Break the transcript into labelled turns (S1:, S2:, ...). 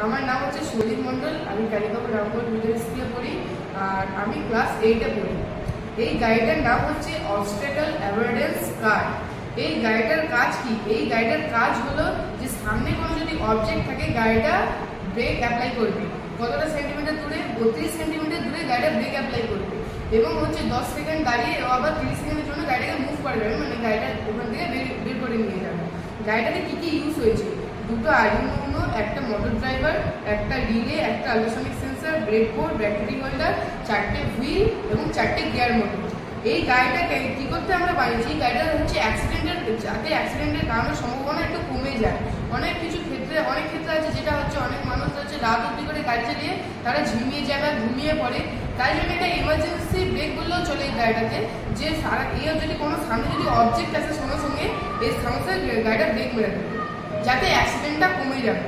S1: আমার নাম হচ্ছে সলিল মন্ডল। আমি কালিকাপুর রামপুর মিডল স্কুলে পড়ি আর আমি ক্লাস 8-এ পড়ি। এই গাইডের নাম হচ্ছে অবস্ট্যাকল অ্যাভয়েডেন্স গাইড। এই গাইডের কাজ কি? এই গাইডের কাজ হলো যে সামনে কোনো যদি অবজেক্ট থাকে গাইডটা ব্রেক অ্যাপ্লাই করবে। কতটা সেন্টিমিটার দূরে? 32 সেন্টিমিটার দূরে গাইডটা ব্রেক অ্যাপ্লাই করবে এবং হচ্ছে 10 সেকেন্ড দাঁড়িয়ে আবার 30 সেকেন্ডের জন্য গাইডটাকে মুভ করে যাবে, মানে গাইডটা ওখান থেকে বের করে নিয়ে যাবে। গাইডটাতে কী কী ইউজ হয়েছে? দুটো আর্ডিনো উনো, একটা মোটর ড্রাইভার, একটা রিলে, একটা ultrasonic sensor, breadboard, battery holder, 4টে হুইল এবং 4টে গিয়ার মোটর। এই গাড়িটাকে কী করতে আমরা বানিয়েছি? এই গাড়িটা হচ্ছে যাতে অ্যাক্সিডেন্টের কারণে সম্ভাবনা একটু কমে যায়। অনেক ক্ষেত্রে আছে যেটা হচ্ছে অনেক মানুষ হচ্ছে রাত অবধি করে গাড়ি চালিয়ে তারা ঝিমিয়ে যায় বা ঘুমিয়ে পড়ে। তাই জন্য এটা ইমার্জেন্সি ব্রেক বললেও চলে এই গাড়িটাতে, যে যদি কোনো সামনে যদি অবজেক্ট আসে সঙ্গে সঙ্গে এই সমস্যায় গাড়িটা ব্রেক মেরে দেবে যাতে অ্যাক্সিডেন্টটা কমে যাবে।